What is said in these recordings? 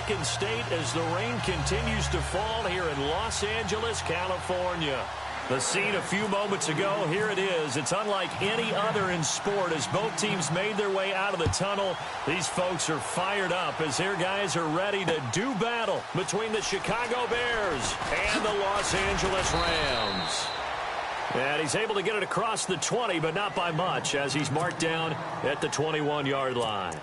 second state as the rain continues to fall here in Los Angeles, California. The scene a few moments ago, here it is. It's unlike any other in sport as both teams made their way out of the tunnel. These folks are fired up as their guys are ready to do battle between the Chicago Bears and the Los Angeles Rams. And he's able to get it across the 20, but not by much as he's marked down at the 21-yard line.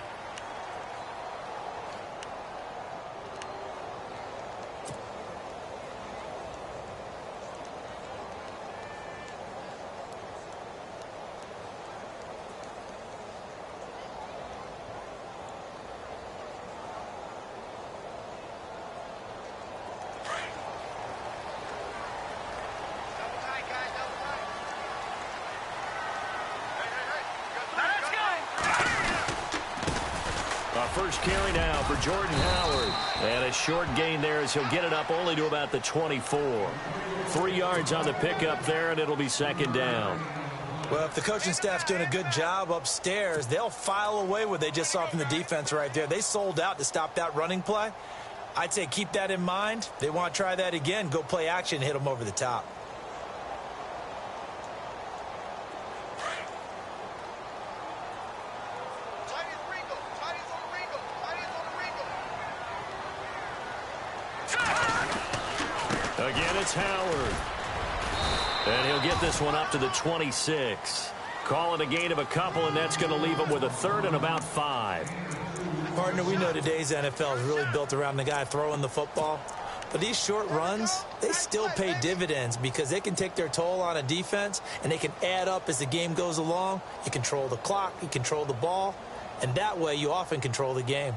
First carry now for Jordan Howard. And a short gain there as he'll get it up only to about the 24. 3 yards on the pickup there, and it'll be second down. Well, if the coaching staff's doing a good job upstairs, they'll file away what they just saw from the defense right there. They sold out to stop that running play. I'd say keep that in mind. They want to try that again. Go play action, hit them over the top. Again, it's Howard. And he'll get this one up to the 26. Call it a gain of a couple, and that's going to leave him with a third and about 5. Partner, we know today's NFL is really built around the guy throwing the football. But these short runs, they still pay dividends because they can take their toll on a defense, and they can add up as the game goes along. You control the clock, you control the ball, and that way you often control the game.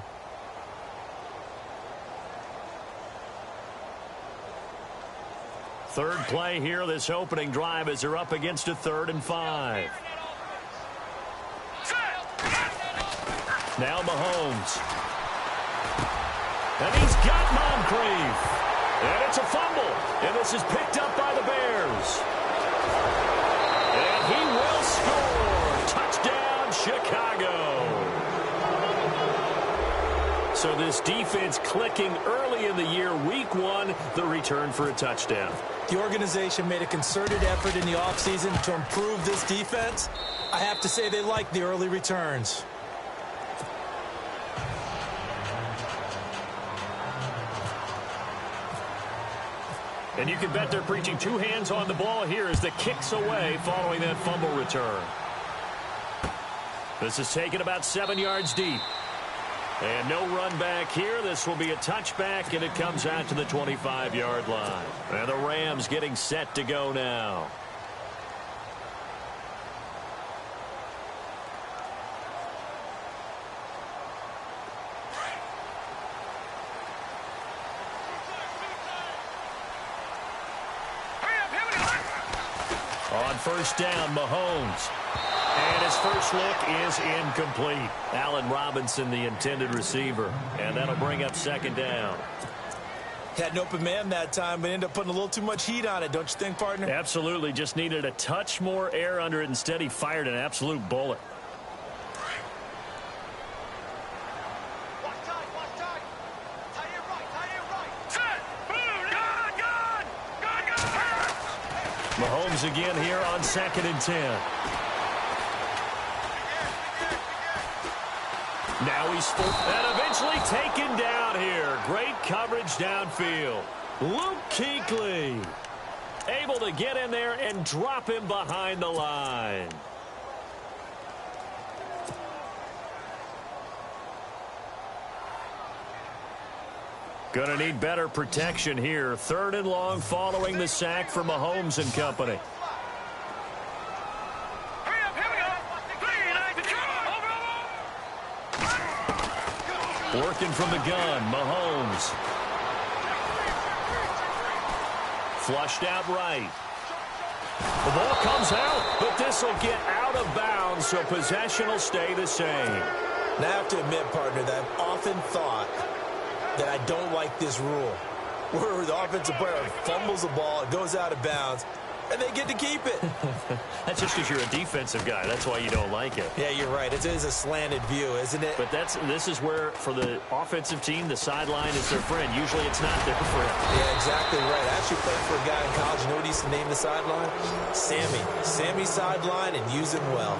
Third play here, this opening drive as they're up against a 3rd and 5. Now Mahomes. And he's got Moncrief. And it's a fumble. And this is picked up by the Bears. And he will score. Touchdown, Chicago. So this defense clicking early in the year. Week 1, the return for a touchdown. The organization made a concerted effort in the offseason to improve this defense. I have to say they like the early returns. And you can bet they're preaching 2 hands on the ball here as the kick's away following that fumble return. This is taken about 7 yards deep. And no run back here. This will be a touchback, and it comes out to the 25-yard line. And the Rams getting set to go now. On first down, Mahomes. And his first look is incomplete. Allen Robinson, the intended receiver. And that'll bring up second down. Had an open man that time, but ended up putting a little too much heat on it, don't you think, partner? Absolutely. Just needed a touch more air under it. Instead, he fired an absolute bullet. Mahomes again here on 2nd and 10. Now he's full and eventually taken down here. Great coverage downfield. Luke Kuechly able to get in there and drop him behind the line. Going to need better protection here. 3rd and long following the sack for Mahomes and company. Working from the gun, Mahomes. Flushed out right. The ball comes out, but this will get out of bounds, so possession will stay the same. Now, I have to admit, partner, that I've often thought that I don't like this rule, where the offensive player fumbles the ball, it goes out of bounds, and they get to keep it. That's just because you're a defensive guy. That's why you don't like it. Yeah, you're right. It is a slanted view, isn't it? But this is where, for the offensive team, the sideline is their friend. Usually it's not their friend. Yeah, exactly right. I actually played for a guy in college. You know what he used to name the sideline? Sammy. Sammy sideline, and use him well.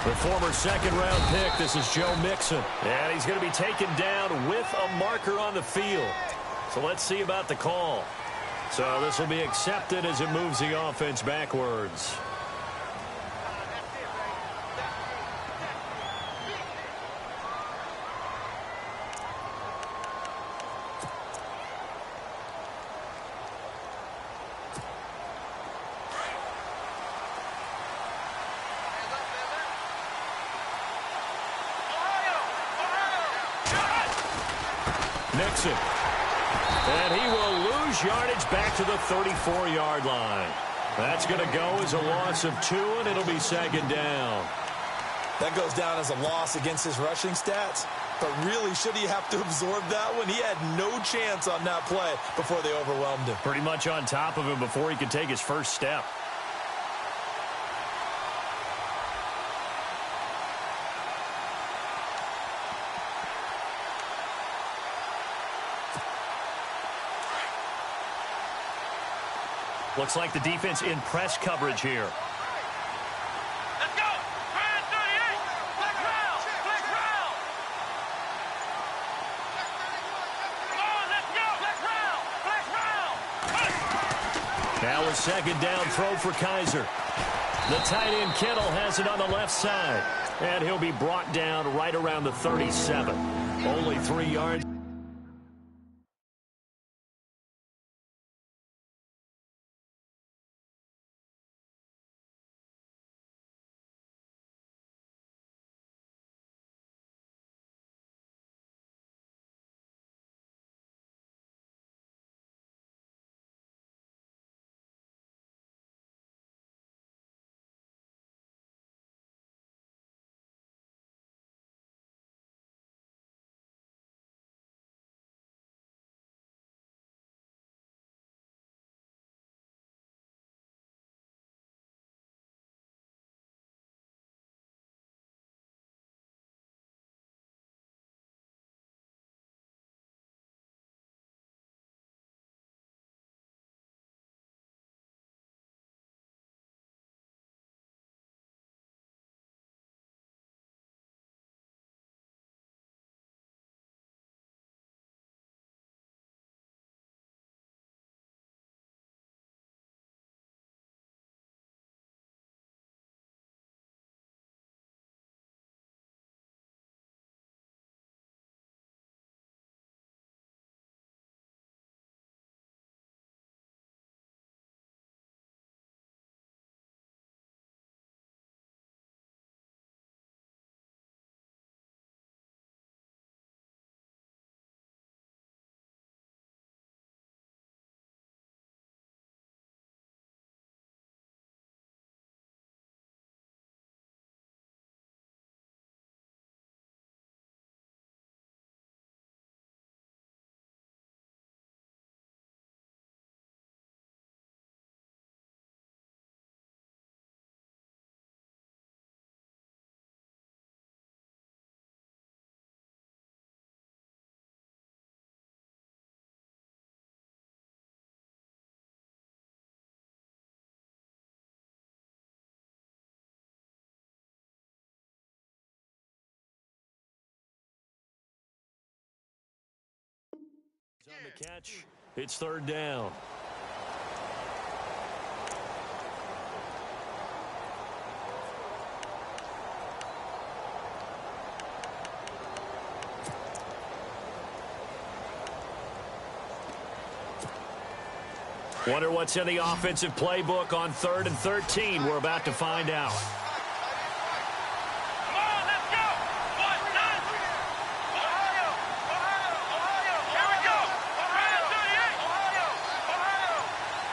The former second-round pick, this is Joe Mixon. And he's going to be taken down with a marker on the field. So let's see about the call. So this will be accepted as it moves the offense backwards. Mixon. And he will lose yardage back to the 34-yard line. That's going to go as a loss of 2, and it'll be second down. That goes down as a loss against his rushing stats. But really, should he have to absorb that one? He had no chance on that play before they overwhelmed him. Pretty much on top of him before he could take his first step. Looks like the defense in press coverage here. Let's go! 38! Black round! Black round! Come on, let's go! Black round! Black round! Now a second down throw for Kaiser. The tight end Kittle has it on the left side. And he'll be brought down right around the 37. Only 3 yards. On the catch, it's third down. Wonder what's in the offensive playbook on 3rd and 13. We're about to find out. Come on, let's go. 1, 9. Ohio. Here we go. Ohio 38.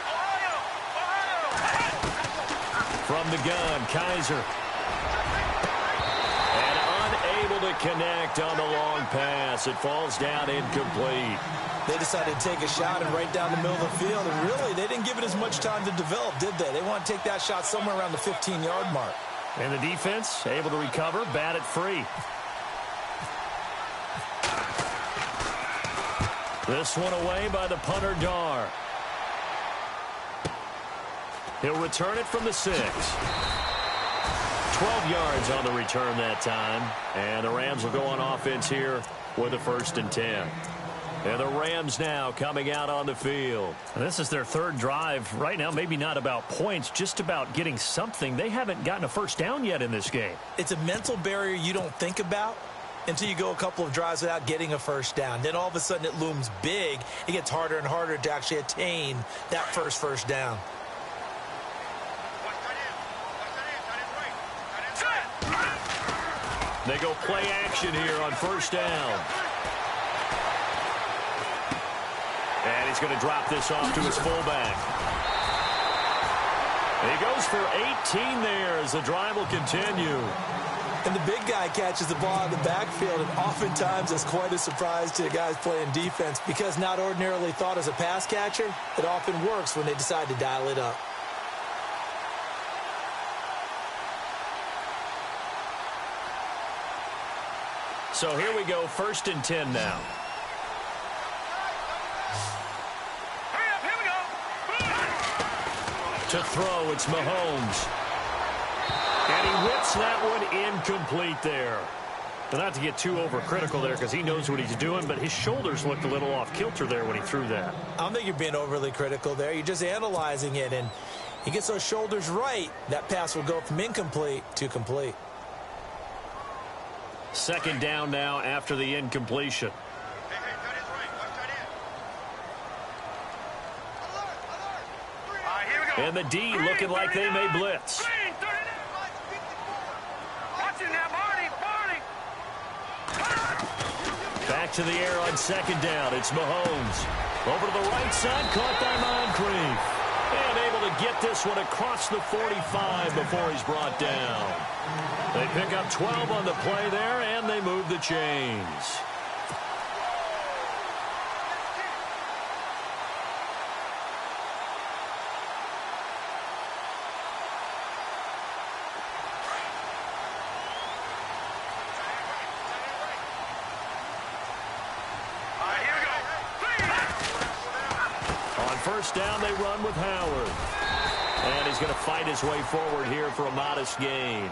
Ohio. From the gun, Kaiser. And unable to connect on the long pass. It falls down incomplete. They decided to take a shot and right down the middle of the field, and really, they didn't give it as much time to develop, did they? They want to take that shot somewhere around the 15-yard mark. And the defense able to recover, bat it free. This one away by the punter, Dar. He'll return it from the 6. 12 yards on the return that time. And the Rams will go on offense here with a 1st and 10. And the Rams now coming out on the field. This is their 3rd drive. Right now, maybe not about points, just about getting something. They haven't gotten a 1st down yet in this game. It's a mental barrier you don't think about until you go a couple of drives without getting a 1st down. Then all of a sudden it looms big. It gets harder and harder to actually attain that first down. They go play action here on 1st down. And he's going to drop this off to his fullback. He goes for 18 there as the drive will continue. And the big guy catches the ball in the backfield, and oftentimes it's quite a surprise to the guys playing defense because not ordinarily thought as a pass catcher, it often works when they decide to dial it up. So here we go, 1st and 10 now. To throw, it's Mahomes. And he whips that one incomplete there. But not to get too overcritical there because he knows what he's doing, but his shoulders looked a little off kilter there when he threw that. I don't think you're being overly critical there. You're just analyzing it, and he gets those shoulders right. That pass will go from incomplete to complete. 2nd down now after the incompletion. And the D looking like they may blitz. Back to the air on 2nd down. It's Mahomes. Over to the right side, caught by Moncrief. And able to get this one across the 45 before he's brought down. They pick up 12 on the play there, and they move the chains. On 1st down, they run with Howard. And he's going to fight his way forward here for a modest gain.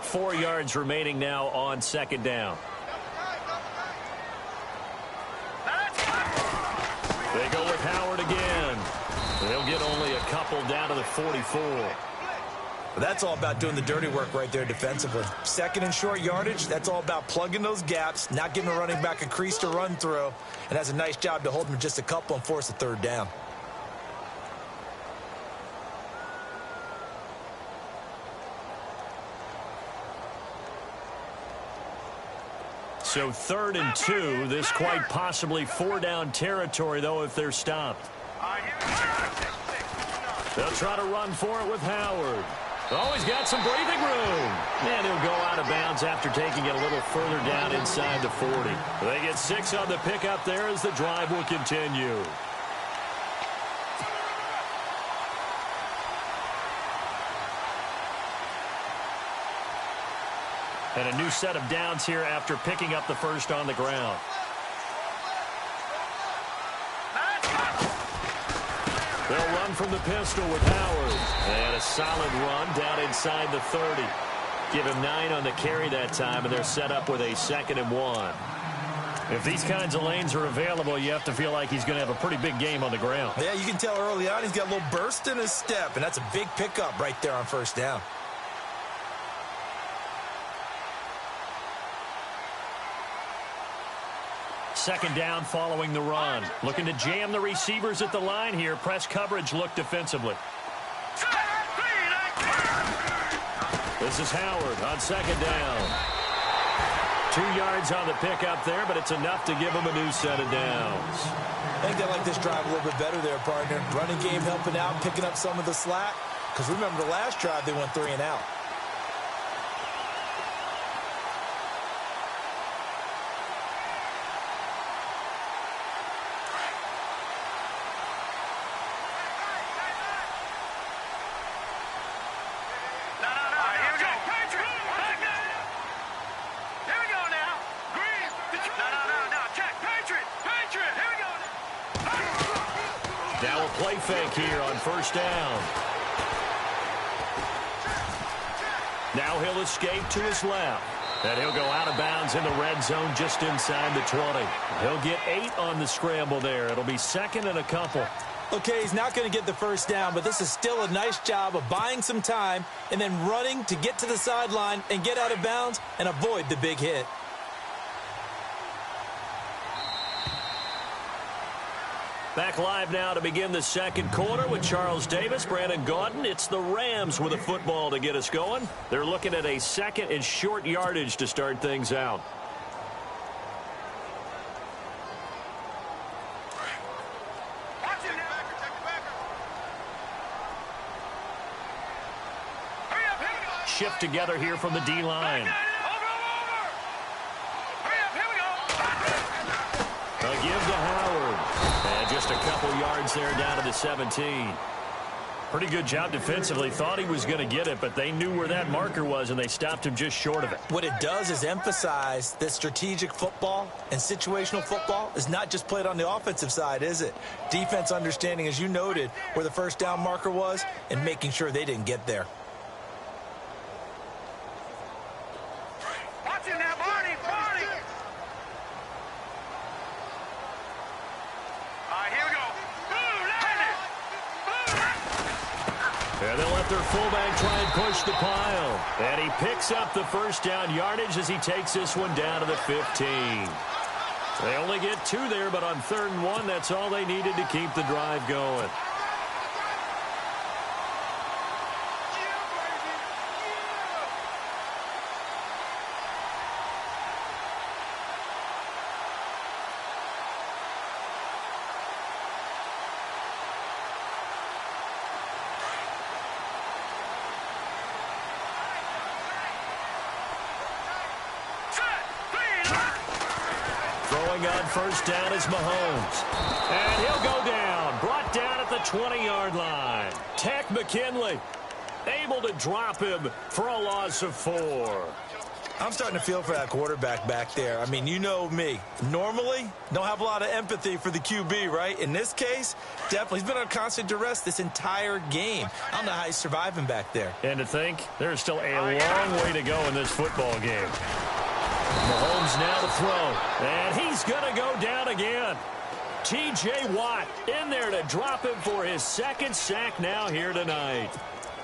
Four yards remaining now on 2nd down. They go with Howard again. They'll get only a couple down to the 44. That's all about doing the dirty work right there defensively. 2nd and short yardage, that's all about plugging those gaps, not giving a running back a crease to run through, and has a nice job to hold him just a couple and force a 3rd down. So 3rd and 2, this quite possibly 4-down territory, though, if they're stopped. They'll try to run for it with Howard. Oh, he's got some breathing room. And he'll go out of bounds after taking it a little further down inside the 40. They get 6 on the pickup there as the drive will continue. And a new set of downs here after picking up the first on the ground. They'll run from the pistol with Howard. And a solid run down inside the 30. Give him 9 on the carry that time, and they're set up with a 2nd and 1. If these kinds of lanes are available, you have to feel like he's going to have a pretty big game on the ground. Yeah, you can tell early on he's got a little burst in his step, and that's a big pickup right there on first down. Second down following the run. Looking to jam the receivers at the line here. Press coverage look defensively. This is Howard on second down. 2 yards on the pickup there, but it's enough to give him a new set of downs. I think they like this drive a little bit better there, partner. Running game helping out, picking up some of the slack. Because remember, the last drive they went 3 and out. Now a play fake here on first down. Now he'll escape to his left. And he'll go out of bounds in the red zone just inside the 20. He'll get 8 on the scramble there. It'll be second and a couple. Okay, he's not going to get the first down, but this is still a nice job of buying some time and then running to get to the sideline and get out of bounds and avoid the big hit. Back live now to begin the second quarter with Charles Davis, Brandon Gaudin. It's the Rams with a football to get us going. They're looking at a second and short yardage to start things out. Shift together here from the D-line. They'll give to Howard. And just a couple yards there down to the 17. Pretty good job defensively. Thought he was going to get it, but they knew where that marker was, and they stopped him just short of it. What it does is emphasize that strategic football and situational football is not just played on the offensive side, is it? Defense understanding, as you noted, where the first down marker was and making sure they didn't get there. And they'll let their fullback try and push the pile. And he picks up the first down yardage as he takes this one down to the 15. They only get 2 there, but on 3rd and 1, that's all they needed to keep the drive going. On first down is Mahomes. And he'll go down. Brought down at the 20-yard line. Tech McKinley able to drop him for a loss of 4. I'm starting to feel for that quarterback back there. I mean, you know me. Normally, don't have a lot of empathy for the QB, right? In this case, definitely. He's been on constant duress this entire game. I don't know how he's surviving back there. And to think, there's still a long way to go in this football game. Mahomes now to throw, and he's going to go down again. T.J. Watt in there to drop him for his 2nd sack now here tonight.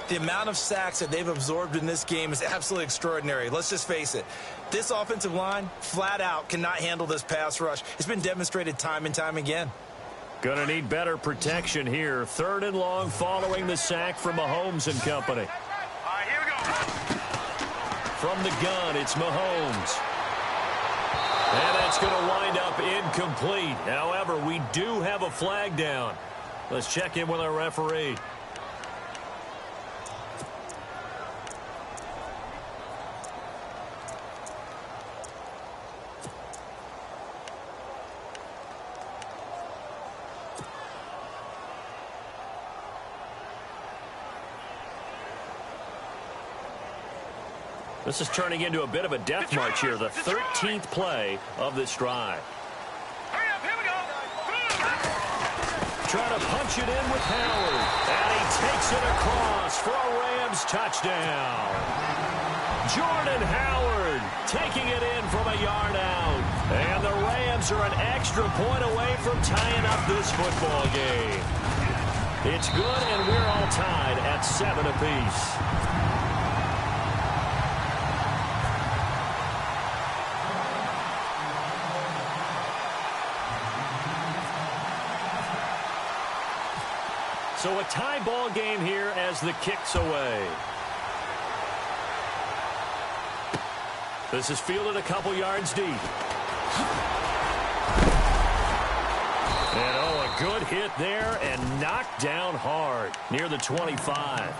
The amount of sacks that they've absorbed in this game is absolutely extraordinary. Let's just face it. This offensive line, flat out, cannot handle this pass rush. It's been demonstrated time and time again. Going to need better protection here. 3rd and long following the sack from Mahomes and company. All right, here we go. From the gun, it's Mahomes. And that's going to wind up incomplete. However, we do have a flag down. Let's check in with our referee. This is turning into a bit of a death march here, the 13th play of this drive. Hurry up, here we go. Trying to punch it in with Howard. And he takes it across for a Rams touchdown. Jordan Howard taking it in from a yard out. And the Rams Rams are an extra point away from tying up this football game. It's good, and we're all tied at 7 apiece. So a tie ball game here as the kick's away. This is fielded a couple yards deep. And oh, a good hit there and knocked down hard near the 25.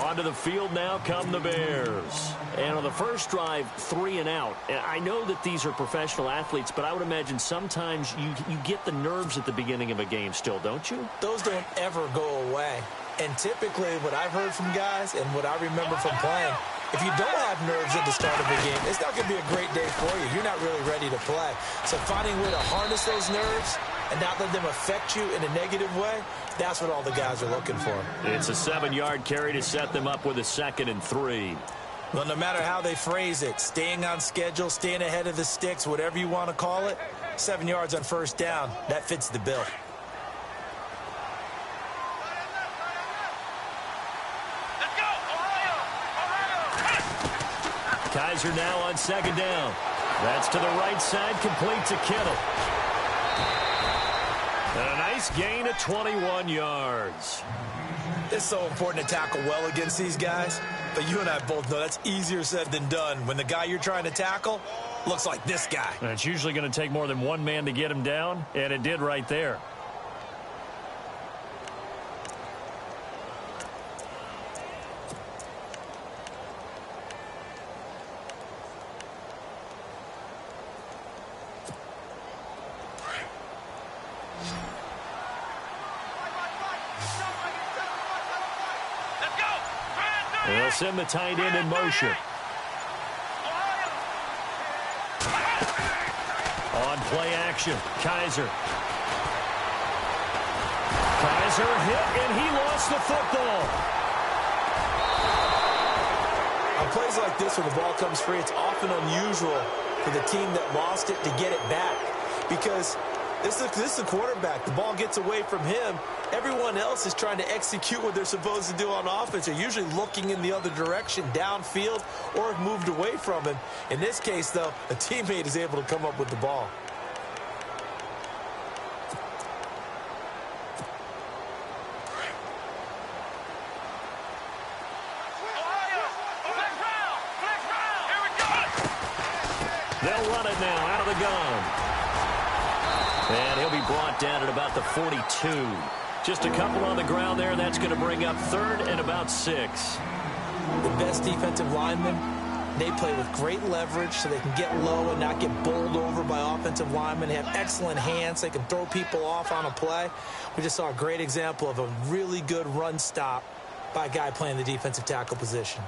Onto the field now come the Bears. And on the first drive, 3 and out. And I know that these are professional athletes, but I would imagine sometimes you get the nerves at the beginning of a game still, don't you? Those don't ever go away. And typically what I've heard from guys and what I remember from playing, if you don't have nerves at the start of a game, it's not going to be a great day for you. You're not really ready to play. So finding a way to harness those nerves and not let them affect you in a negative way, that's what all the guys are looking for. It's a 7-yard carry to set them up with a 2nd and 3. Well, no matter how they phrase it, staying on schedule, staying ahead of the sticks, whatever you want to call it, 7 yards on first down, that fits the bill. Let's go! Ohio! Ohio! Kaiser now on 2nd down. That's to the right side, complete to Kittle. And a nice gain of 21 yards. It's so important to tackle well against these guys, but you and I both know that's easier said than done when the guy you're trying to tackle looks like this guy. And it's usually going to take more than one man to get him down, and it did right there. They'll send the tight end in motion. On play action, Kaiser. Kaiser hit, and he lost the football. On plays like this where the ball comes free, it's often unusual for the team that lost it to get it back. Because this is the quarterback. The ball gets away from him. Everyone else is trying to execute what they're supposed to do on offense. They're usually looking in the other direction, downfield, or have moved away from him. In this case, though, a teammate is able to come up with the ball. They'll run it now out of the gun. And he'll be brought down at about the 42. Just a couple on the ground there. That's going to bring up 3rd and about 6. The best defensive linemen, they play with great leverage so they can get low and not get bowled over by offensive linemen. They have excellent hands. They can throw people off on a play. We just saw a great example of a really good run stop by a guy playing the defensive tackle position.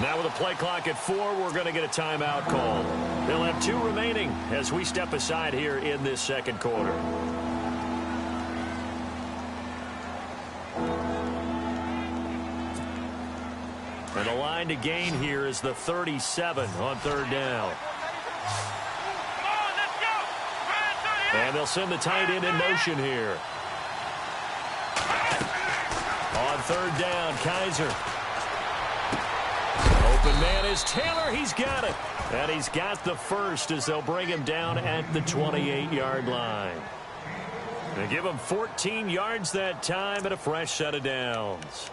Now with a play clock at 4, we're going to get a timeout call. They'll have 2 remaining as we step aside here in this second quarter. And the line to gain here is the 37 on 3rd down. And they'll send the tight end in motion here. On 3rd down, Kaiser. Open man is Taylor. He's got it. And he's got the first as they'll bring him down at the 28-yard line. They give him 14 yards that time and a fresh set of downs.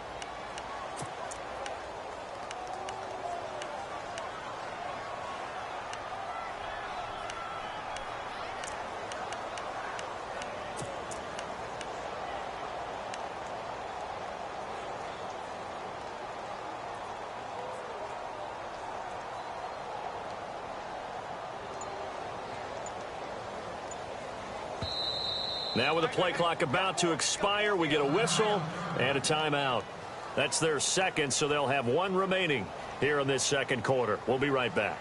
Now with the play clock about to expire, we get a whistle and a timeout. That's their second, so they'll have one remaining here in this second quarter. We'll be right back.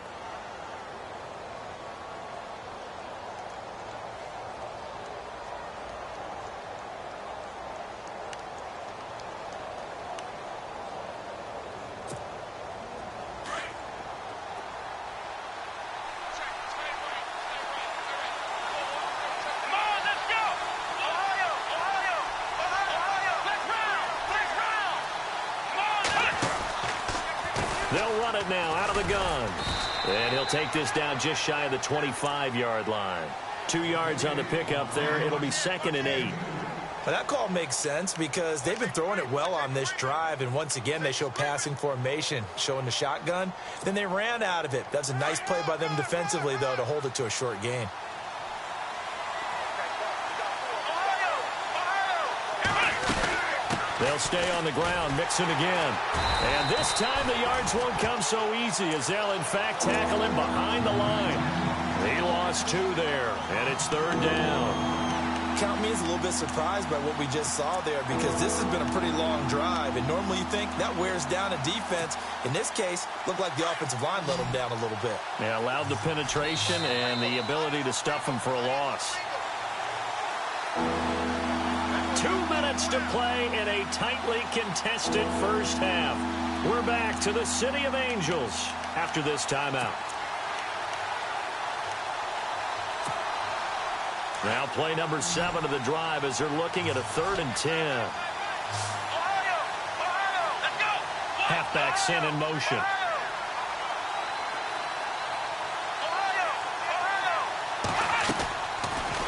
They'll run it now out of the gun. And he'll take this down just shy of the 25-yard line. 2 yards on the pickup there. It'll be 2nd and 8. Well, that call makes sense because they've been throwing it well on this drive, and once again they show passing formation, showing the shotgun. Then they ran out of it. That's a nice play by them defensively, though, to hold it to a short gain. They'll stay on the ground, mixing again. And this time the yards won't come so easy as they'll, in fact, tackle him behind the line. He lost 2 there, and it's 3rd down. Count me as a little bit surprised by what we just saw there because this has been a pretty long drive, and normally you think that wears down a defense. In this case, looked like the offensive line let them down a little bit. Yeah, allowed the penetration and the ability to stuff him for a loss. 2 minutes to play in a tightly contested first half. We're back to the City of Angels after this timeout. Now play number 7 of the drive as they're looking at a 3rd and 10. Halfback sent in motion.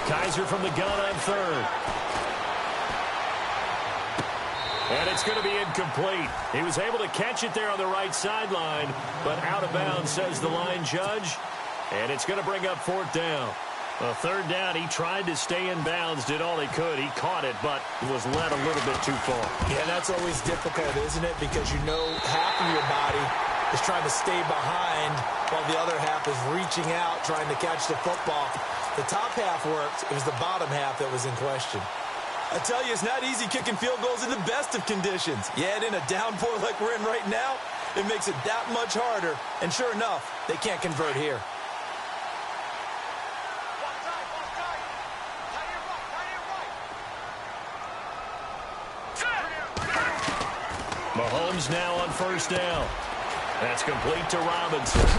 Kaiser from the gun on 3rd. And it's going to be incomplete. He was able to catch it there on the right sideline, but out of bounds, says the line judge. And it's going to bring up 4th down. A 3rd down, he tried to stay in bounds, did all he could. He caught it, but was led a little bit too far. Yeah, that's always difficult, isn't it? Because you know half of your body is trying to stay behind while the other half is reaching out, trying to catch the football. The top half worked. It was the bottom half that was in question. I tell you, it's not easy kicking field goals in the best of conditions. Yet in a downpour like we're in right now, it makes it that much harder. And sure enough, they can't convert here. Mahomes now on 1st down. That's complete to Robinson.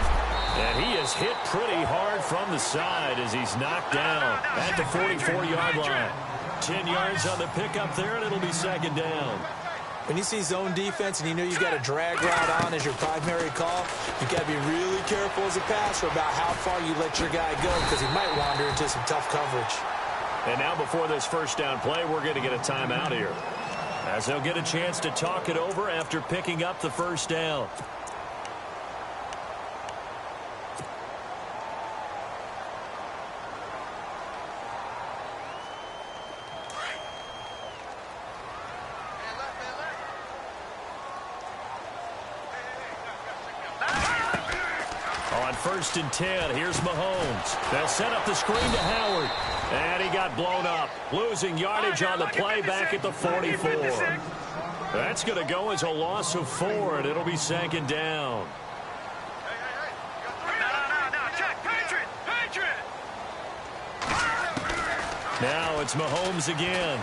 And he is hit pretty hard from the side as he's knocked down at the 44-yard line. 10 yards on the pickup there, and it'll be 2nd down. When you see zone defense and you know you've got a drag route on as your primary call, you've got to be really careful as a passer about how far you let your guy go because he might wander into some tough coverage. And now before this 1st down play, we're going to get a timeout here, as they'll get a chance to talk it over after picking up the 1st down. On 1st and 10, here's Mahomes. They'll set up the screen to Howard. And he got blown up, losing yardage on the play back at the 44. That's going to go as a loss of 4, and it'll be 2nd down. Now it's Mahomes again.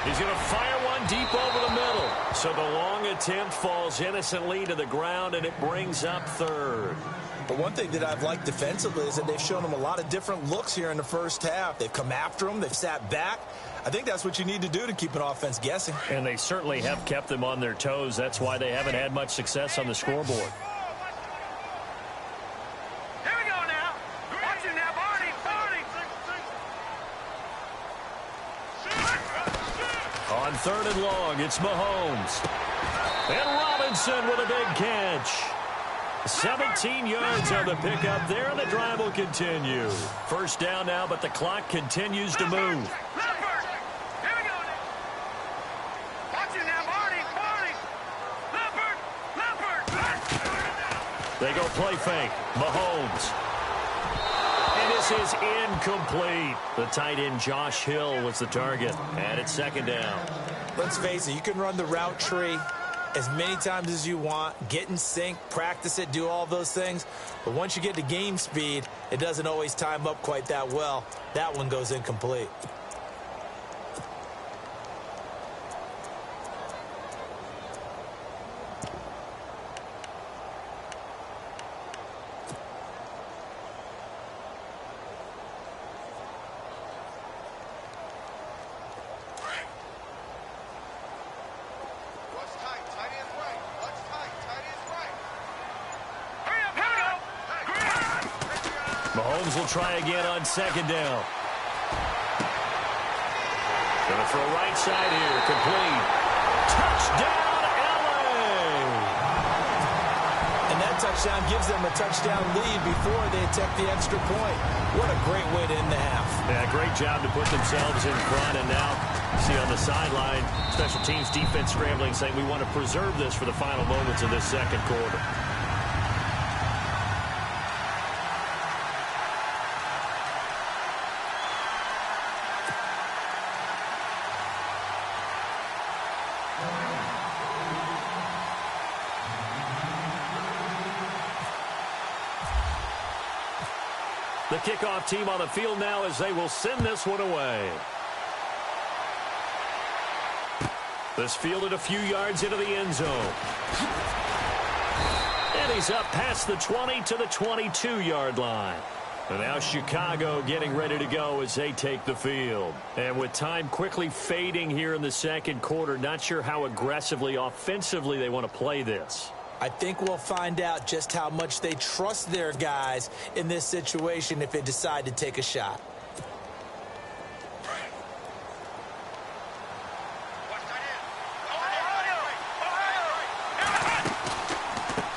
He's going to fire one deep over the middle. So the long attempt falls innocently to the ground, and it brings up 3rd. But one thing that I've liked defensively is that they've shown them a lot of different looks here in the first half. They've come after them. They've sat back. I think that's what you need to do to keep an offense guessing. And they certainly have kept them on their toes. That's why they haven't had much success on the scoreboard. Here we go now. Watch it now, Barney. On 3rd and long, it's Mahomes. And Robinson with a big catch. 17 yards on the pickup there, and the drive will continue. 1st down now, but the clock continues to move. They go play fake. Mahomes. And this is incomplete. The tight end Josh Hill was the target, and it's 2nd down. Let's face it, you can run the route tree, as many times as you want, get in sync, practice it, do all those things. But once you get to game speed, it doesn't always time up quite that well. That one goes incomplete. Mahomes will try again on second down. Going to throw right side here. Complete. Touchdown, LA! And that touchdown gives them a touchdown lead before they attempt the extra point. What a great way to end the half. Yeah, great job to put themselves in front. And now, see on the sideline, special teams defense scrambling, saying we want to preserve this for the final moments of this second quarter. The kickoff team on the field now as they will send this one away. This fielded a few yards into the end zone. And he's up past the 20 to the 22-yard line. And now Chicago getting ready to go as they take the field. And with time quickly fading here in the second quarter, not sure how aggressively, offensively they want to play this. I think we'll find out just how much they trust their guys in this situation if they decide to take a shot.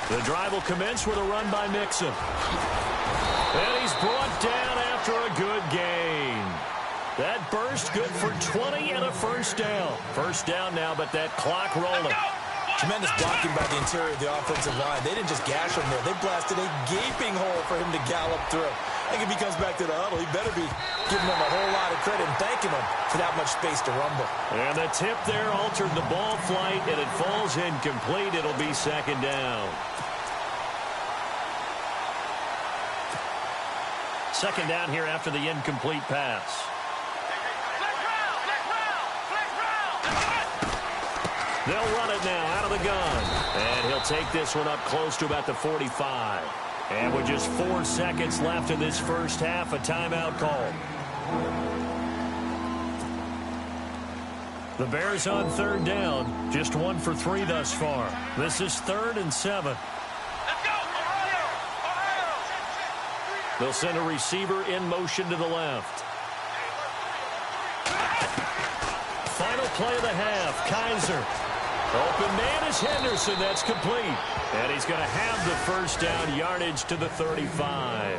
The drive will commence with a run by Mixon. And he's brought down after a good gain. That burst good for 20 and a first down. First down now, but that clock rolling. Tremendous blocking by the interior of the offensive line. They didn't just gash him there. They blasted a gaping hole for him to gallop through. I think if he comes back to the huddle, he better be giving them a whole lot of credit and thanking them for that much space to rumble. And the tip there altered the ball flight, and it falls incomplete. It'll be second down. Second down here after the incomplete pass. They'll run it now out of the gun. And he'll take this one up close to about the 45. And with just 4 seconds left in this first half, a timeout call. The Bears on third down. Just 1 for 3 thus far. This is 3rd and 7. Let's go, Ohio! Ohio! They'll send a receiver in motion to the left. Final play of the half. Kaiser. Open man is Henderson. That's complete. And he's going to have the first down, yardage to the 35.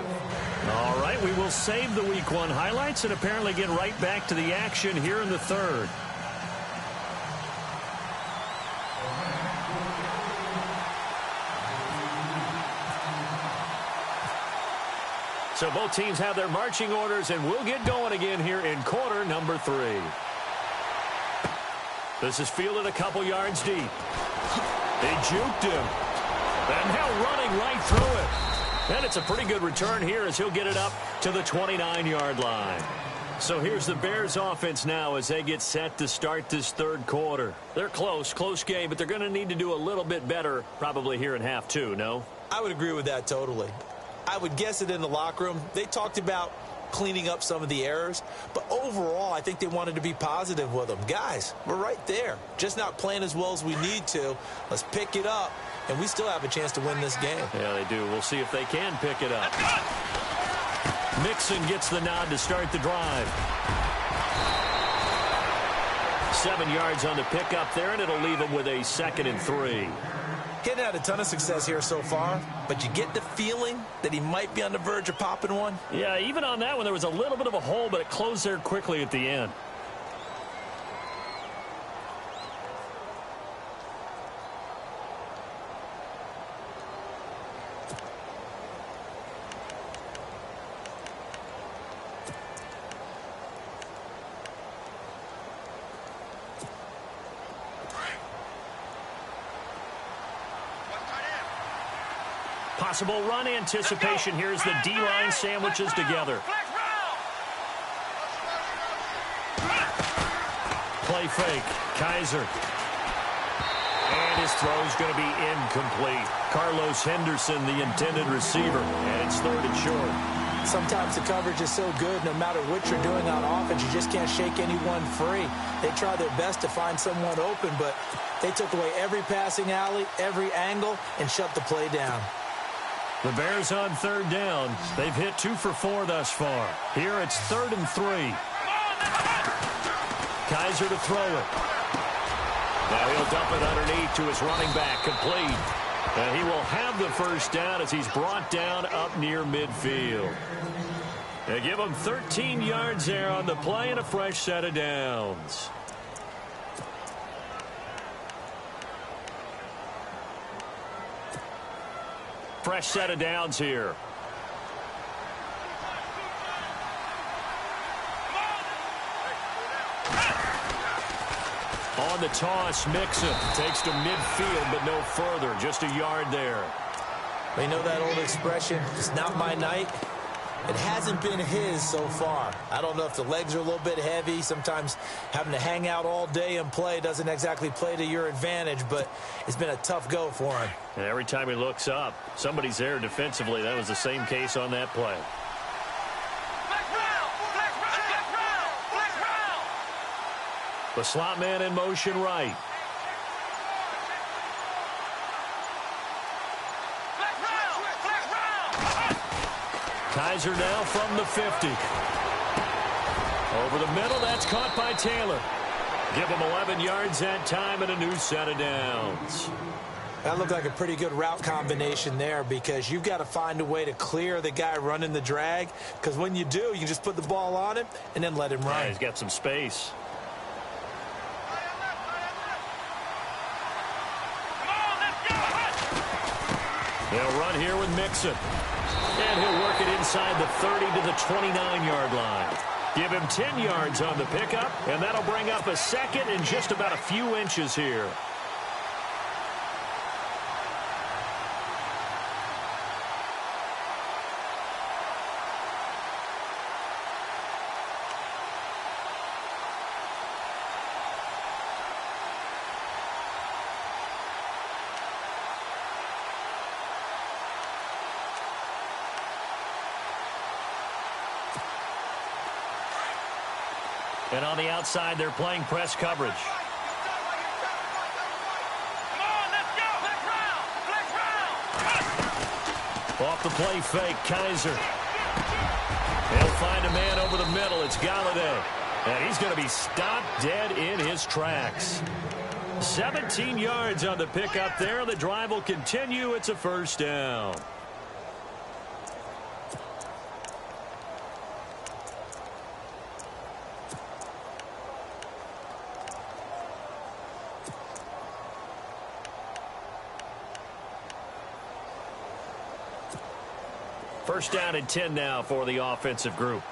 All right, we will save the Week 1 highlights and apparently get right back to the action here in the third. So both teams have their marching orders, and we'll get going again here in quarter number 3. This is fielded a couple yards deep. They juked him. And now running right through it. And it's a pretty good return here as he'll get it up to the 29-yard line. So here's the Bears offense now as they get set to start this third quarter. They're close game, but they're going to need to do a little bit better probably here in half 2, no? I would agree with that totally. I would guess it in the locker room. They talked about cleaning up some of the errors, but overall I think they wanted to be positive with them. Guys, we're right there, just not playing as well as we need to. Let's pick it up, and we still have a chance to win this game. Yeah, they do. We'll see if they can pick it up. Mixon gets the nod to start the drive. 7 yards on the pickup there, and it'll leave him with a 2nd and 3. Getting had a ton of success here so far, but you get the feeling that he might be on the verge of popping one. Yeah, even on that one, there was a little bit of a hole, but it closed there quickly at the end. Possible run anticipation. Here's the D-line sandwiches together. Play fake. Kaiser. And his throw's going to be incomplete. Carlos Henderson, the intended receiver. And it's 3rd and short. Sometimes the coverage is so good, no matter what you're doing on offense, you just can't shake anyone free. They try their best to find someone open, but they took away every passing alley, every angle, and shut the play down. The Bears on 3rd down. They've hit 2 for 4 thus far. Here it's 3rd and 3. Kaiser to throw it. Now he'll dump it underneath to his running back, complete. And he will have the first down as he's brought down up near midfield. They give him 13 yards there on the play and a fresh set of downs. Fresh set of downs here. On the toss, Mixon takes to midfield, but no further. Just a yard there. You know that old expression, it's not my night? It hasn't been his so far. I don't know if the legs are a little bit heavy. Sometimes having to hang out all day and play doesn't exactly play to your advantage, but it's been a tough go for him. And every time he looks up, somebody's there defensively. That was the same case on that play. The slot man in motion right. Kaiser now from the 50. Over the middle, that's caught by Taylor. Give him 11 yards that time and a new set of downs. That looked like a pretty good route combination there because you've got to find a way to clear the guy running the drag, because when you do, you can just put the ball on him and then let him run. Yeah, he's got some space. They'll run here with Mixon. And he'll work it inside the 30 to the 29-yard line. Give him 10 yards on the pickup, and that'll bring up a second and just about a few inches here. And on the outside, they're playing press coverage. Off the play fake, Kaiser. They'll find a man over the middle. It's Galladay. And he's going to be stopped dead in his tracks. 17 yards on the pickup there. The drive will continue. It's a first down. First down and 10 now for the offensive group.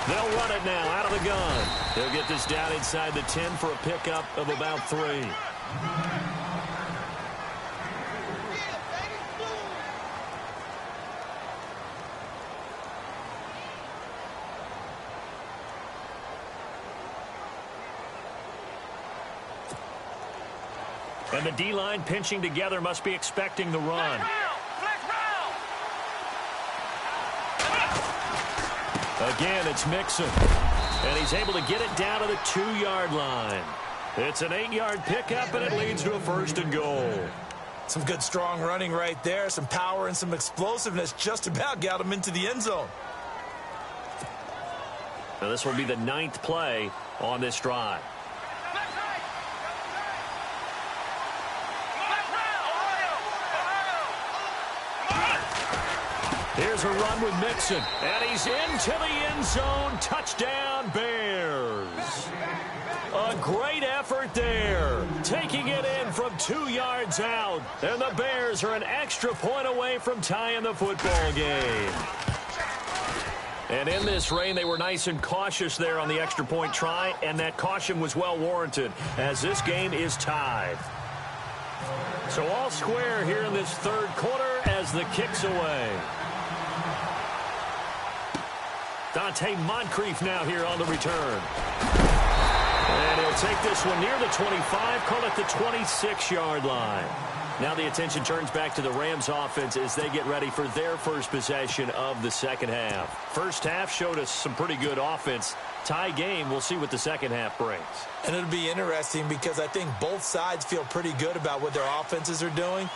They'll run it now out of the gun. They'll get this down inside the 10 for a pickup of about 3. And the D-line pinching together must be expecting the run. Again, it's Mixon. And he's able to get it down to the 2-yard line. It's an 8-yard pickup, and it leads to a first and goal. Some good, strong running right there. Some power and some explosiveness just about got him into the end zone. Now, this will be the 9th play on this drive. Here's a run with Mixon, and he's into the end zone. Touchdown, Bears. A great effort there, taking it in from 2 yards out. And the Bears are an extra point away from tying the football game. And in this rain, they were nice and cautious there on the extra point try, and that caution was well warranted as this game is tied. So all square here in this third quarter as the kick's away. Dante Moncrief now here on the return. And he'll take this one near the 25, call it the 26-yard line. Now the attention turns back to the Rams offense as they get ready for their first possession of the second half. First half showed us some pretty good offense. Tie game, we'll see what the second half brings. And it'll be interesting because I think both sides feel pretty good about what their offenses are doing.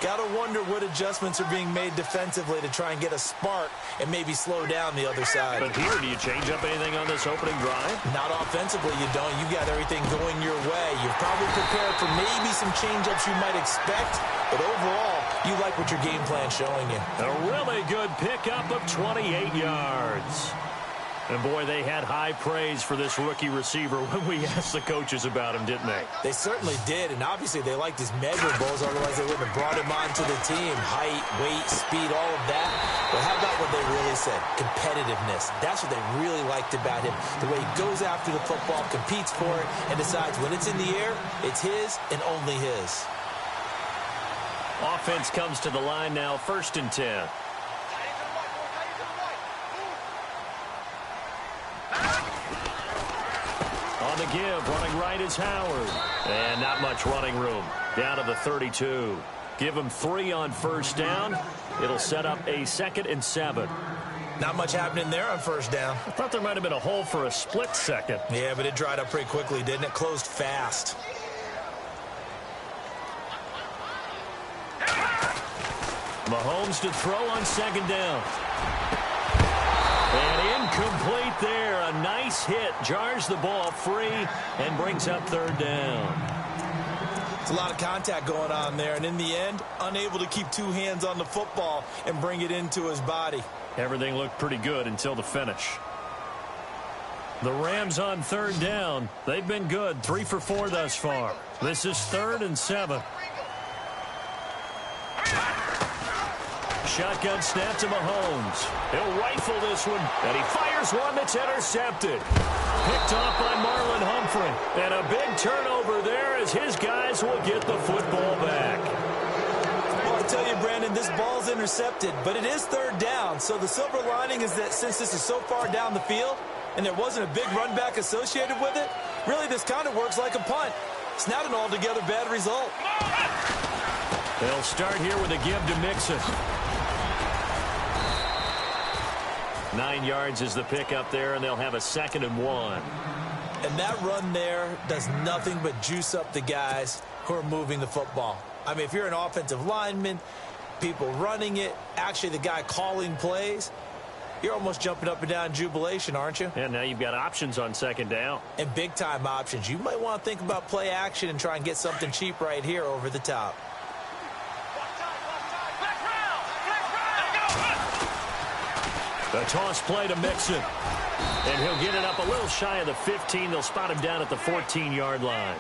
Got to wonder what adjustments are being made defensively to try and get a spark and maybe slow down the other side. But here, do you change up anything on this opening drive? Not offensively, you don't. You got everything going your way. You're probably prepared for maybe some change-ups you might expect, but overall, you like what your game plan's showing you. A really good pickup of 28 yards. And, boy, they had high praise for this rookie receiver when we asked the coaches about him, didn't they? They certainly did, and obviously they liked his measurables, otherwise they wouldn't have brought him onto the team. Height, weight, speed, all of that. But how about what they really said? Competitiveness. That's what they really liked about him. The way he goes after the football, competes for it, and decides when it's in the air, it's his and only his. Offense comes to the line now, 1st and 10. On the give, running right is Howard. And not much running room. Down to the 32. Give him 3 on first down. It'll set up a 2nd and 7. Not much happening there on first down. I thought there might have been a hole for a split second. Yeah, but it dried up pretty quickly, didn't it? Closed fast. Mahomes to throw on 2nd down. And incomplete there. A nice hit. Jars the ball free and brings up 3rd down. It's a lot of contact going on there. And in the end, unable to keep 2 hands on the football and bring it into his body. Everything looked pretty good until the finish. The Rams on 3rd down. They've been good. 3 for 4 thus far. This is 3rd and 7. Shotgun snap to Mahomes. He'll rifle this one, and he fires one that's intercepted. Picked off by Marlon Humphrey. And a big turnover there as his guys will get the football back. Well, I tell you, Brandon, this ball's intercepted, but it is 3rd down. So the silver lining is that since this is so far down the field and there wasn't a big run back associated with it, really this kind of works like a punt. It's not an altogether bad result. They'll start here with a give to Mixon. 9 yards is the pick up there, and they'll have a 2nd and 1. And that run there does nothing but juice up the guys who are moving the football. I mean, if you're an offensive lineman, people running it, actually the guy calling plays, you're almost jumping up and down in jubilation, aren't you? And now you've got options on 2nd down. And big-time options. You might want to think about play action and try and get something cheap right here over the top. The toss play to Mixon. And he'll get it up a little shy of the 15. They'll spot him down at the 14-yard line.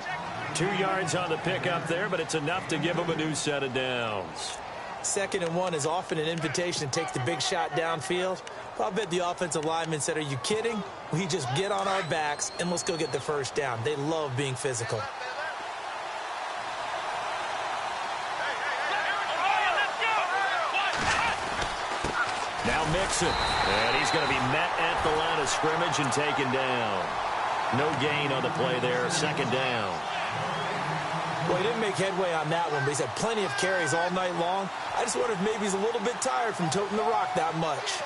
2 yards on the pickup there, but it's enough to give him a new set of downs. 2nd and 1 is often an invitation to take the big shot downfield. Well, I bet the offensive lineman said, are you kidding? We just get on our backs and let's go get the first down. They love being physical. Now Mixon, and he's going to be met at the line of scrimmage and taken down. No gain on the play there, 2nd down. Well, he didn't make headway on that one, but he's had plenty of carries all night long. I just wonder if maybe he's a little bit tired from toting the rock that much.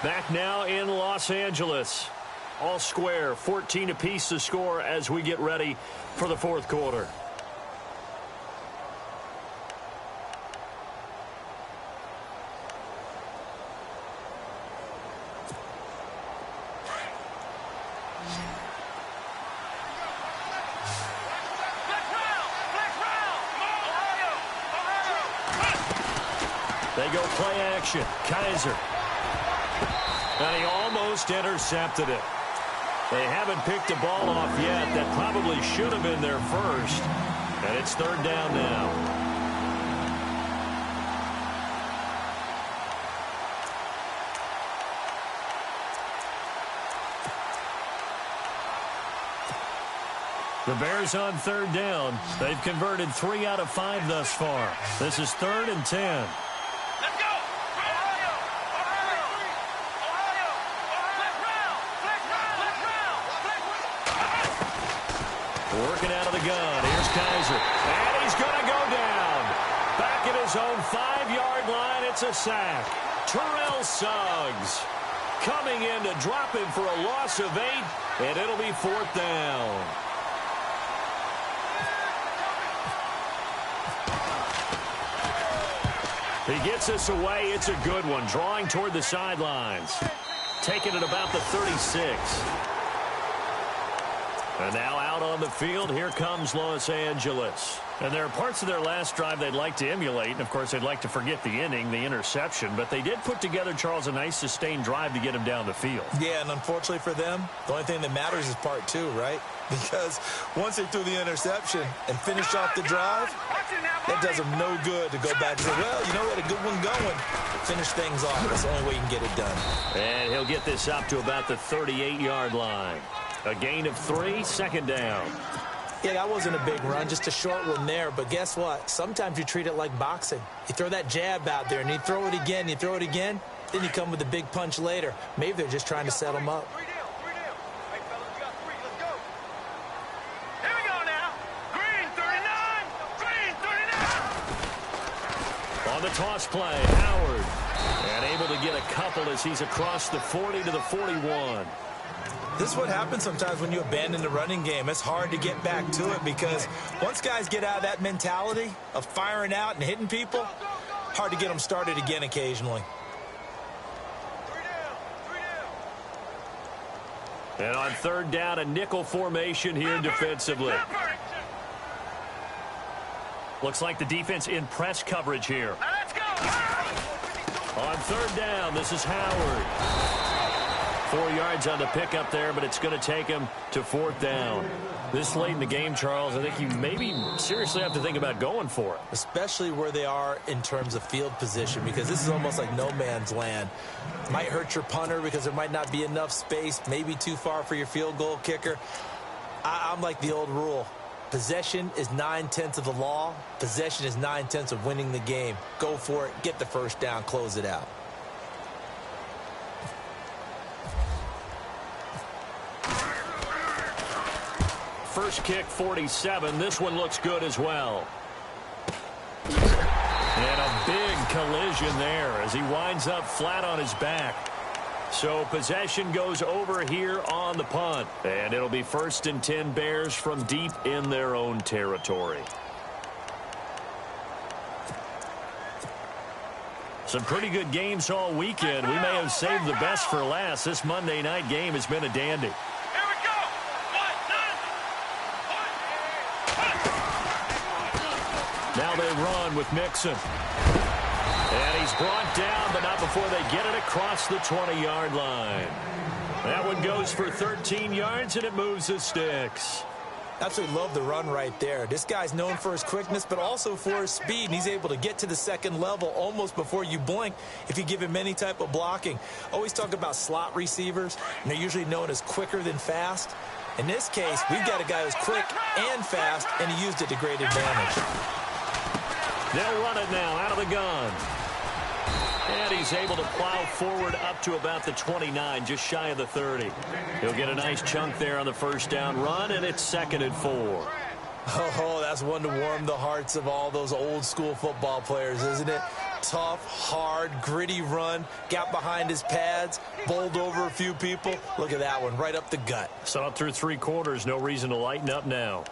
Back now in Los Angeles. All square, 14 apiece to score as we get ready for the 4th quarter. They go play action. Kaiser. And he almost intercepted it. They haven't picked a ball off yet. That probably should have been their first. And it's 3rd down now. The Bears on third down. They've converted 3 out of 5 thus far. This is 3rd and 10. Let's go! Ohio! Ohio! Ohio! Flex round! Working out of the gun. Here's Kaiser. And he's going to go down. Back at his own 5-yard line. It's a sack. Terrell Suggs coming in to drop him for a loss of 8, and it'll be 4th down. He gets us away. It's a good one. Drawing toward the sidelines. Taking it about the 36. And now out on the field, here comes Los Angeles. And there are parts of their last drive they'd like to emulate. And, of course, they'd like to forget the inning, the interception. But they did put together, Charles, a nice sustained drive to get him down the field. Yeah, and unfortunately for them, the only thing that matters is part 2, right? Because once they threw the interception and finished off the drive, that does them no good to go back and say, well, you know, we had a good one going. Finish things off. That's the only way you can get it done. And he'll get this up to about the 38-yard line. A gain of 3, 2nd down. Yeah, that wasn't a big run, just a short one there. But guess what? Sometimes you treat it like boxing. You throw that jab out there, and you throw it again, you throw it again, then you come with a big punch later. Maybe they're just trying to set them up. Here we go now. Green 39. Green 39. On the toss play, Howard. And able to get a couple as he's across the 40 to the 41. This is what happens sometimes when you abandon the running game. It's hard to get back to it because once guys get out of that mentality of firing out and hitting people, hard to get them started again occasionally. And on 3rd down, a nickel formation here defensively. Looks like the defense in press coverage here. Now let's go. On 3rd down, this is Howard. 4 yards on the pickup there, but it's going to take him to 4th down. This late in the game, Charles, I think you maybe seriously have to think about going for it. Especially where they are in terms of field position, because this is almost like no man's land. Might hurt your punter because there might not be enough space, maybe too far for your field goal kicker. I'm like the old rule. Possession is 9/10 of the law. Possession is 9/10 of winning the game. Go for it. Get the first down. Close it out. First kick, 47. This one looks good as well. And a big collision there as he winds up flat on his back. So possession goes over here on the punt. And it'll be 1st and 10 Bears from deep in their own territory. Some pretty good games all weekend. We may have saved the best for last. This Monday night game has been a dandy. Now they run with Mixon. And he's brought down, but not before they get it across the 20-yard line. That one goes for 13 yards, and it moves the sticks. Absolutely love the run right there. This guy's known for his quickness, but also for his speed, and he's able to get to the 2nd level almost before you blink if you give him any type of blocking. Always talk about slot receivers, and they're usually known as quicker than fast. In this case, we've got a guy who's quick and fast, and he used it to great advantage. They'll run it now out of the gun. And he's able to plow forward up to about the 29, just shy of the 30. He'll get a nice chunk there on the first down run, and it's 2nd and 4. Oh, that's one to warm the hearts of all those old school football players, isn't it? Tough, hard, gritty run, got behind his pads, bowled over a few people. Look at that one, right up the gut. Saw it through 3 quarters, no reason to lighten up now.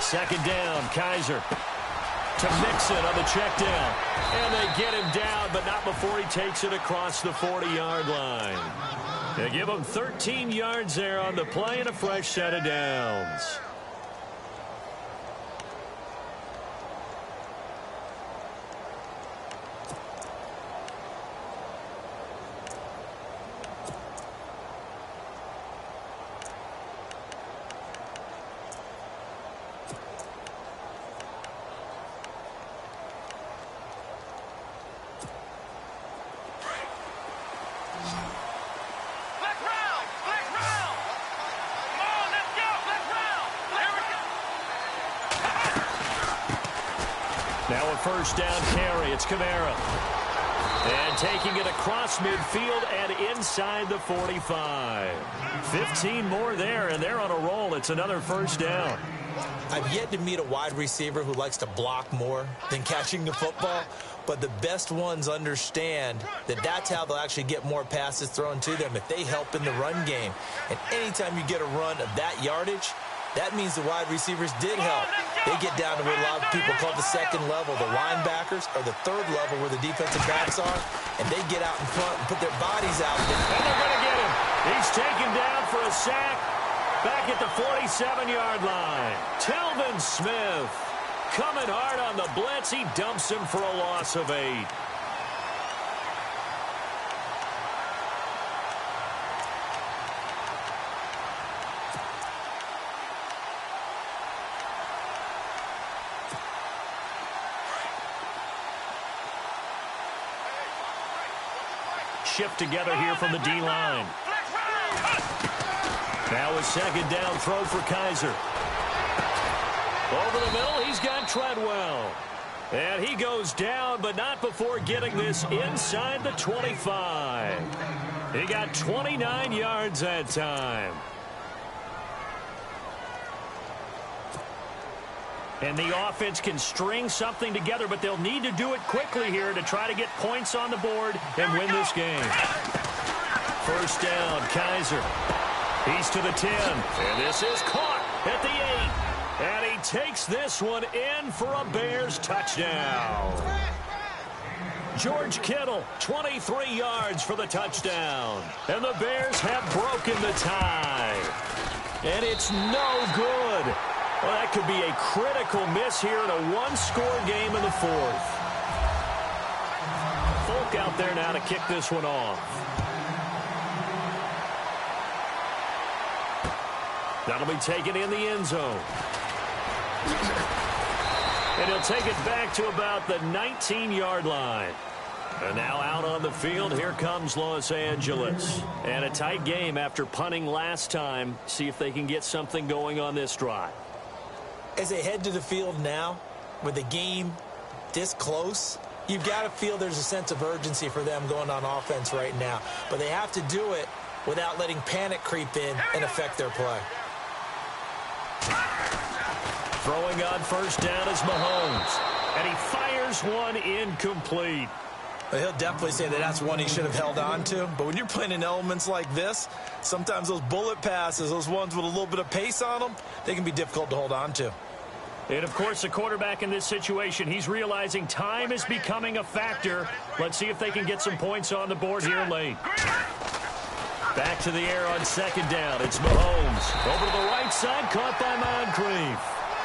Second down, Kaiser to Mixon on the check down. And they get him down, but not before he takes it across the 40-yard line. They give him 13 yards there on the play and a fresh set of downs. Now a first down carry. It's Kamara. And taking it across midfield and inside the 45. 15 more there, and they're on a roll. It's another first down. I've yet to meet a wide receiver who likes to block more than catching the football, but the best ones understand that that's how they'll actually get more passes thrown to them if they help in the run game. And anytime you get a run of that yardage, that means the wide receivers did help. They get down to what a lot of people call the second level, the linebackers, or the third level where the defensive backs are, and they get out in front and put their bodies out. And they're going to get him. He's taken down for a sack back at the 47-yard line. Telvin Smith coming hard on the blitz. He dumps him for a loss of 8. Shift together here from the D-line. Now a second down throw for Kaiser. Over the middle, he's got Treadwell. And he goes down, but not before getting this inside the 25. He got 29 yards that time. And the offense can string something together, but they'll need to do it quickly here to try to get points on the board and win this game. First down, Kaiser. He's to the 10. And this is caught at the 8. And he takes this one in for a Bears touchdown. George Kittle, 23 yards for the touchdown. And the Bears have broken the tie. And it's no good. Well, that could be a critical miss here in a one-score game in the fourth. Folk out there now to kick this one off. That'll be taken in the end zone. And he'll take it back to about the 19-yard line. And now out on the field, here comes Los Angeles. And a tight game after punting last time. See if they can get something going on this drive. As they head to the field now, with the game this close, you've got to feel there's a sense of urgency for them going on offense right now. But they have to do it without letting panic creep in and affect their play. Throwing on first down is Mahomes. And he fires one incomplete. Well, he'll definitely say that that's one he should have held on to. But when you're playing in elements like this, sometimes those bullet passes, those ones with a little bit of pace on them, they can be difficult to hold on to. And, of course, the quarterback in this situation, he's realizing time is becoming a factor. Let's see if they can get some points on the board here late. Back to the air on second down. It's Mahomes. Over to the right side, caught by Moncrief.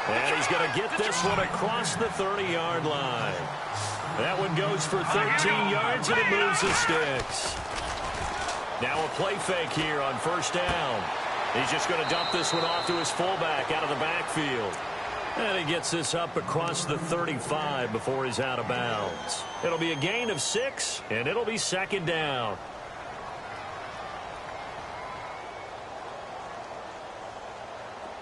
And he's going to get this one across the 30-yard line. That one goes for 13 yards, and it moves the sticks. Now a play fake here on first down. He's just going to dump this one off to his fullback out of the backfield. And he gets this up across the 35 before he's out of bounds. It'll be a gain of 6, and it'll be second down.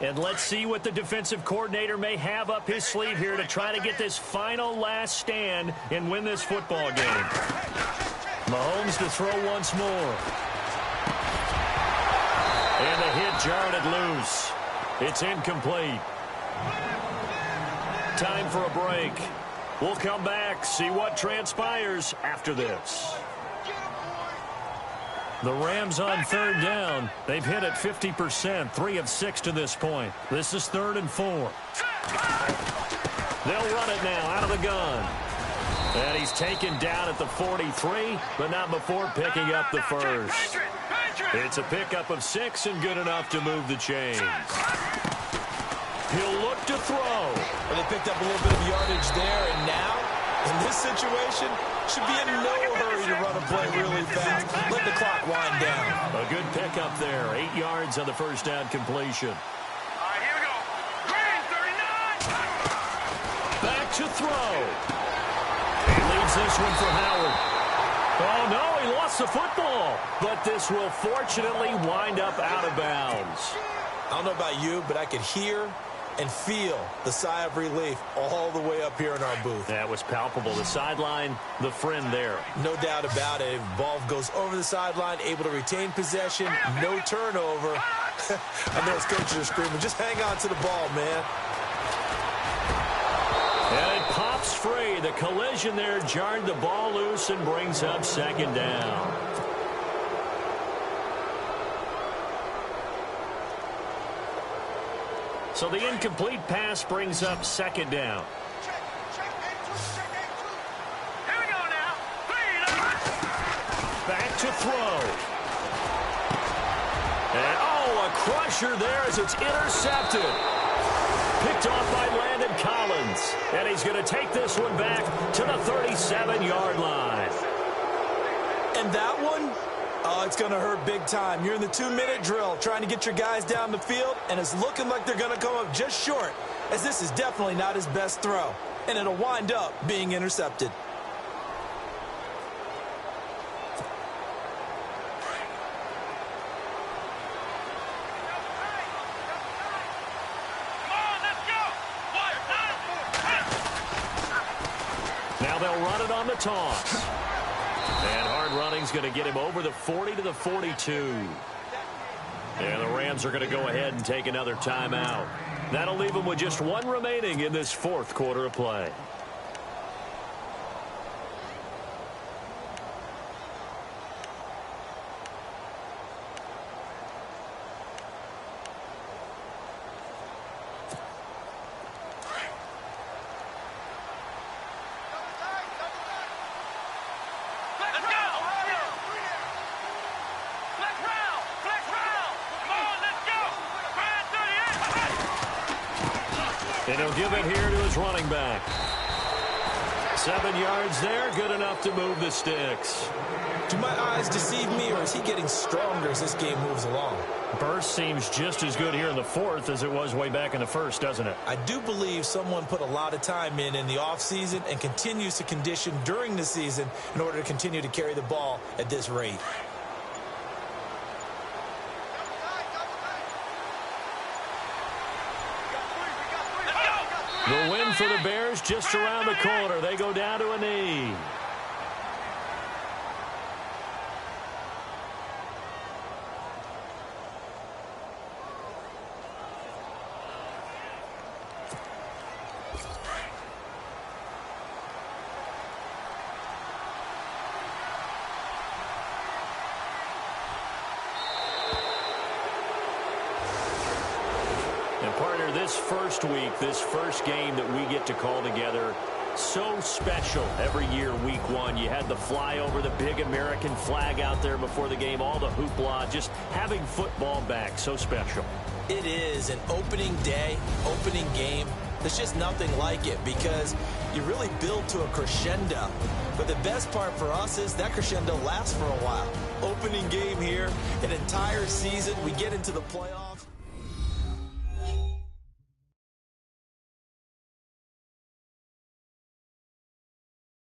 And let's see what the defensive coordinator may have up his sleeve here to try to get this final last stand and win this football game. Mahomes to throw once more. And the hit jarred it loose. It's incomplete. Time for a break. We'll come back, see what transpires after this. The Rams on third down. They've hit it 50%, 3 of 6 to this point. This is 3rd and 4. They'll run it now out of the gun. And he's taken down at the 43, but not before picking up the first. It's a pickup of 6 and good enough to move the chains. He'll look to throw. Well, they picked up a little bit of yardage there, and now, in this situation, should be in no hurry to run a play really fast. Let the clock wind down. A good pickup there. 8 yards on the first down completion. All right, here we go. Green, 39. Back to throw. He leaves this one for Howard. Oh, no, he lost the football. But this will fortunately wind up out of bounds. I don't know about you, but I could hear and feel the sigh of relief all the way up here in our booth. That was palpable. The sideline, the friend there. No doubt about it. Ball goes over the sideline, able to retain possession, no turnover. I know his coaches are screaming, just hang on to the ball, man. And it pops free. The collision there jarred the ball loose and brings up second down. So the incomplete pass brings up second down. Here we go now. Back to throw. And, oh, a crusher there as it's intercepted. Picked off by Landon Collins. And he's going to take this one back to the 37-yard line. And that one, oh, it's going to hurt big time. You're in the 2-minute drill trying to get your guys down the field, and it's looking like they're going to come up just short, as this is definitely not his best throw, and it'll wind up being intercepted. Now they'll run it on the toss. And hard running's going to get him over the 40 to the 42. And the Rams are going to go ahead and take another timeout. That'll leave them with just one remaining in this fourth quarter of play. And he'll give it here to his running back. 7 yards there, good enough to move the sticks. Do my eyes deceive me, or is he getting stronger as this game moves along? Burst seems just as good here in the fourth as it was way back in the first, doesn't it? I do believe someone put a lot of time in the offseason and continues to condition during the season in order to continue to carry the ball at this rate. The win for the Bears just around the corner. They go down to a knee. This first week, this first game that we get to call together, so special every year, week one. You had the flyover, the big American flag out there before the game, all the hoopla, just having football back, so special. It is an opening day, opening game. There's just nothing like it because you really build to a crescendo. But the best part for us is that crescendo lasts for a while. Opening game here, an entire season, we get into the playoffs.